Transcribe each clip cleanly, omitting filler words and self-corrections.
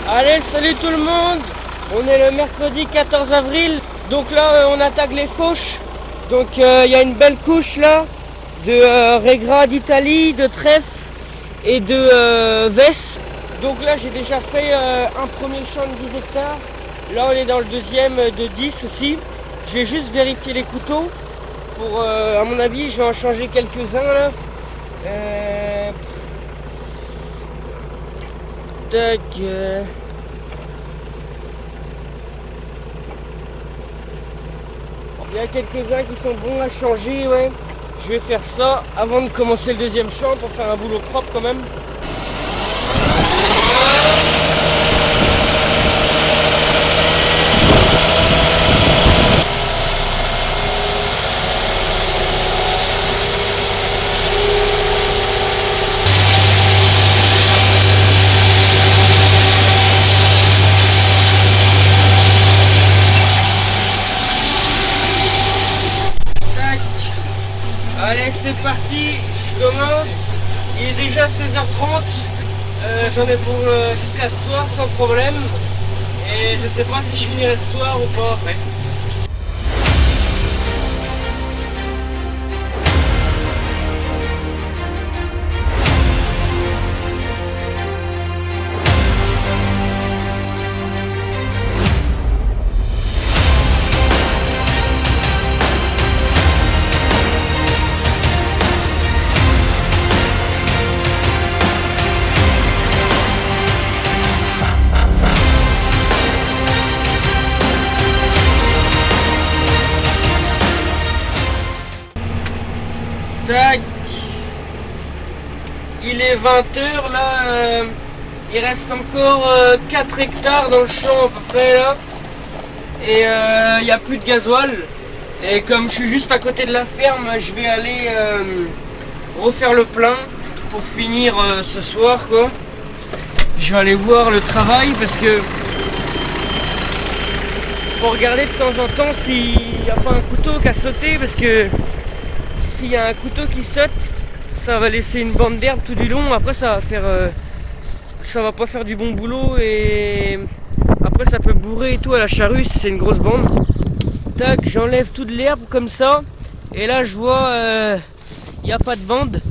Allez, salut tout le monde. On est le mercredi 14 avril. Donc là, on attaque les fauches. Donc il y a une belle couche là de Regra d'Italie, de trèfle et de Vesse. Donc là, j'ai déjà fait un premier champ de 10 hectares. Là, on est dans le deuxième de 10 aussi. Je vais juste vérifier les couteaux. Pour, à mon avis, je vais en changer quelques-uns là. Tac. Il y a quelques-uns qui sont bons à changer, ouais. Je vais faire ça avant de commencer le deuxième champ pour faire un boulot propre quand même. Allez, c'est parti, je commence. Il est déjà 16h30. J'en ai pour jusqu'à ce soir sans problème. Et je sais pas si je finirai ce soir ou pas après. Tac. Il est 20h là, il reste encore 4 hectares dans le champ à peu près là. Et il n'y a plus de gasoil. Et comme je suis juste à côté de la ferme, je vais aller refaire le plein pour finir ce soir quoi. Je vais aller voir le travail parce que faut regarder de temps en temps s'il n'y a pas un couteau qui a sauté parce que s'il y a un couteau qui saute, ça va laisser une bande d'herbe tout du long. Après, ça va pas faire du bon boulot et après ça peut bourrer et tout à la charrue si c'est une grosse bande. Tac, j'enlève toute l'herbe comme ça et là je vois il n'y a pas de bande.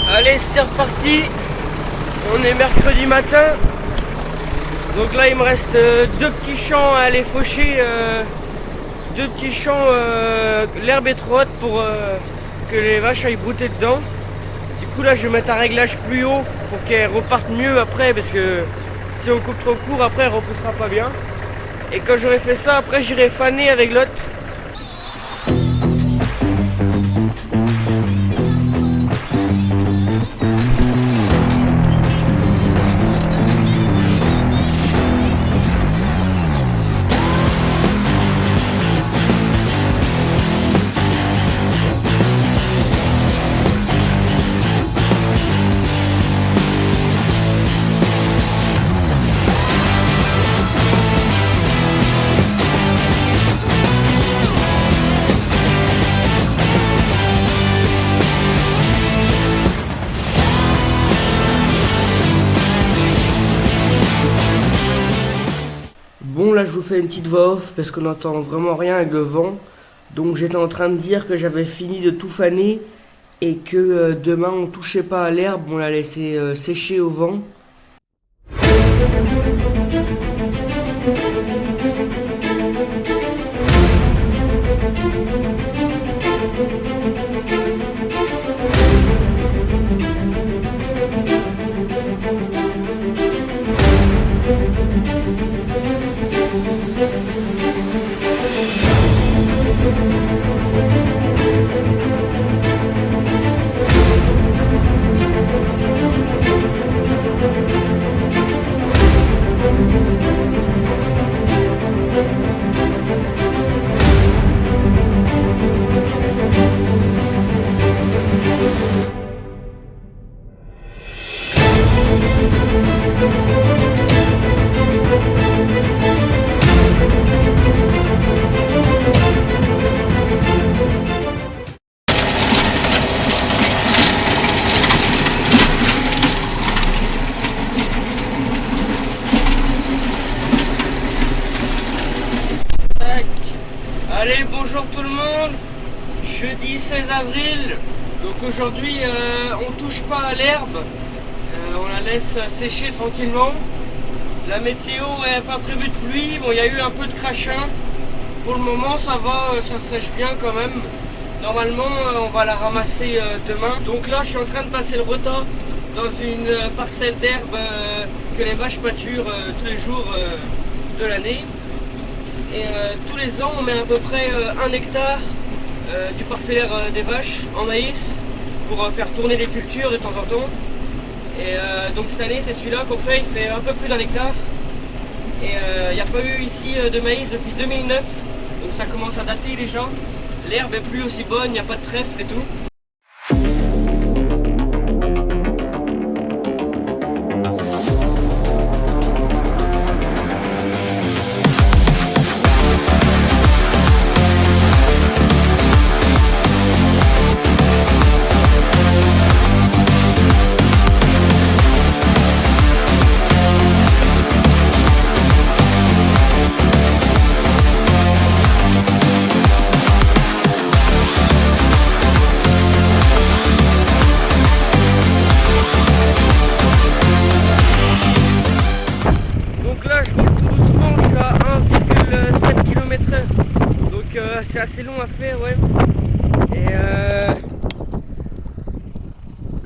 Allez, c'est reparti. On est mercredi matin. Donc là, il me reste deux petits champs à aller faucher. Deux petits champs, l'herbe est trop haute pour que les vaches aillent brouter dedans. Du coup, là, je vais mettre un réglage plus haut pour qu'elles repartent mieux après. Parce que si on coupe trop court, après, elle ne repoussera pas bien. Et quand j'aurai fait ça, après, j'irai faner avec l'autre. Bon, là je vous fais une petite voix off parce qu'on n'entend vraiment rien avec le vent. Donc j'étais en train de dire que j'avais fini de tout faner et que demain on touchait pas à l'herbe, on la laissait sécher au vent. jeudi 16 avril. Donc aujourd'hui on touche pas à l'herbe, on la laisse sécher tranquillement. La météo n'est pas prévue de pluie, bon il y a eu un peu de crachin. Pour le moment ça va, ça sèche bien quand même. Normalement on va la ramasser demain. Donc là je suis en train de passer le retas dans une parcelle d'herbe que les vaches pâturent tous les jours de l'année. Et tous les ans on met à peu près 1 hectare du parcellaire des vaches en maïs pour faire tourner les cultures de temps en temps. Et donc cette année c'est celui-là qu'on fait, il fait un peu plus d'1 hectare. Et il n'y a pas eu ici de maïs depuis 2009, donc ça commence à dater déjà. L'herbe est plus aussi bonne, il n'y a pas de trèfle et tout. C'est assez long à faire, ouais. Et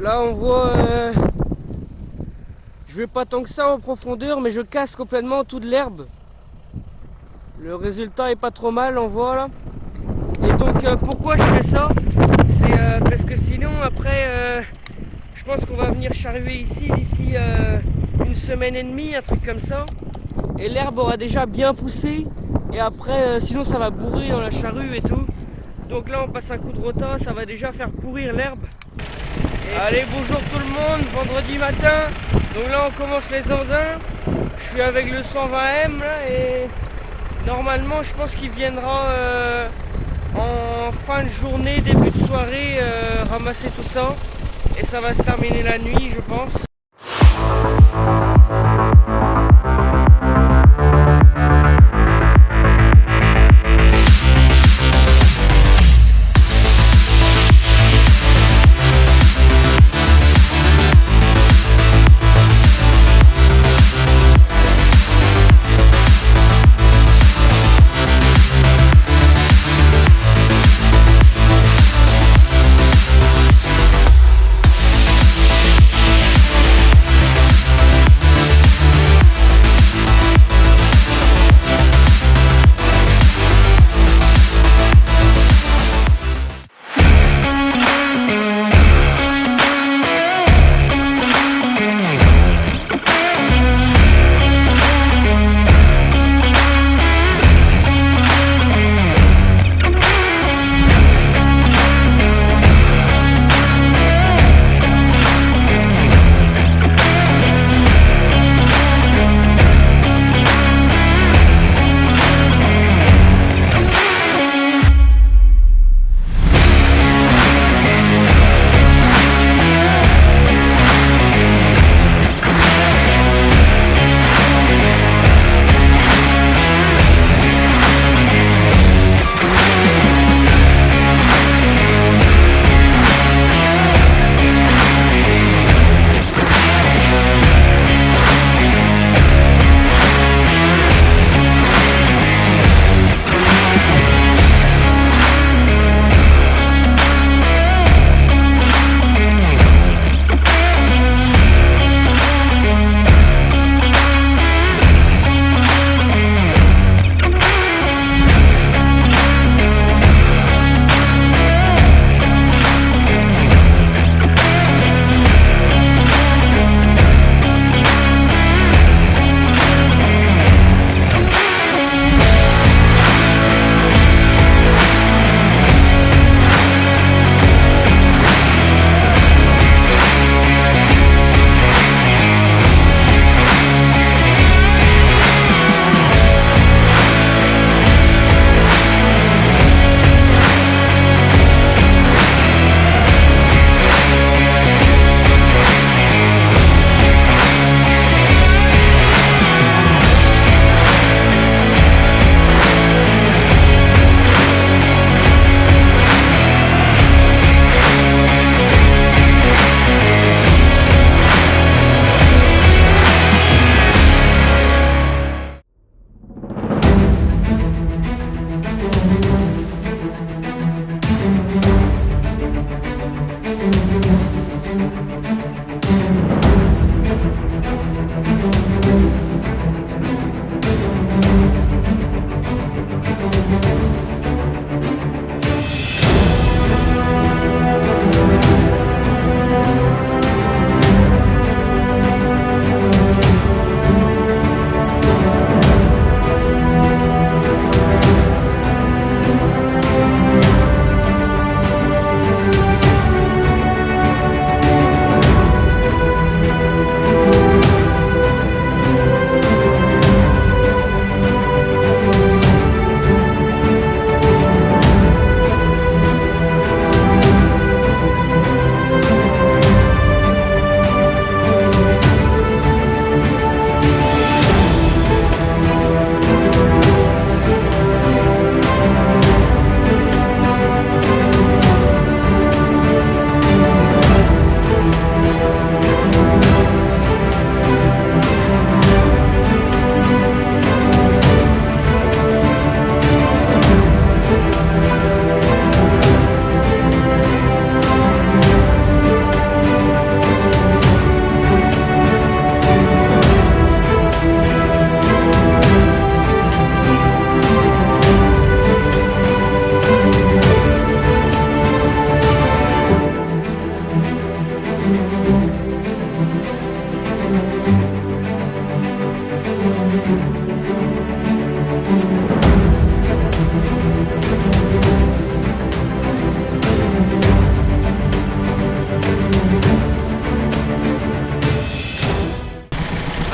là on voit je vais pas tant que ça en profondeur, mais je casse complètement toute l'herbe. Le résultat est pas trop mal, on voit là. Et donc pourquoi je fais ça, c'est parce que sinon après je pense qu'on va venir charruer ici d'ici 1 semaine et demie, un truc comme ça, et l'herbe aura déjà bien poussé. Et après, sinon ça va bourrer dans la charrue et tout. Donc là on passe un coup de rota, ça va déjà faire pourrir l'herbe. Allez, bonjour tout le monde, vendredi matin. Donc là on commence les andins. Je suis avec le 120M là, et normalement je pense qu'il viendra en fin de journée, début de soirée, ramasser tout ça. Et ça va se terminer la nuit je pense.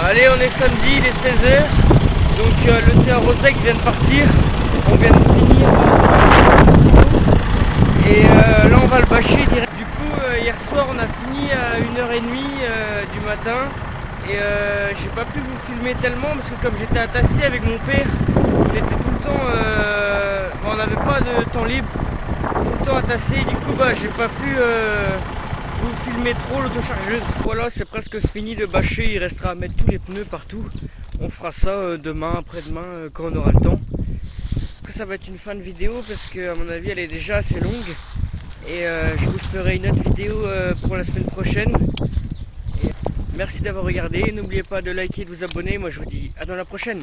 Allez, on est samedi, il est 16h. Donc le thé à Rosec vient de partir. On vient de finir. Et là on va le bâcher direct. Du coup hier soir on a fini à 1h30 du matin. Et j'ai pas pu vous filmer tellement parce que comme j'étais à Tassy avec mon père, on était tout le temps, on n'avait pas de temps libre, tout le temps à Tassy. Du coup j'ai pas pu vous filmer trop l'autochargeuse. Voilà, c'est presque fini de bâcher, il restera à mettre tous les pneus partout. On fera ça demain, après-demain, quand on aura le temps. Ça va être une fin de vidéo parce que à mon avis elle est déjà assez longue. Et je vous ferai une autre vidéo pour la semaine prochaine. Merci d'avoir regardé, n'oubliez pas de liker et de vous abonner, moi je vous dis à dans la prochaine.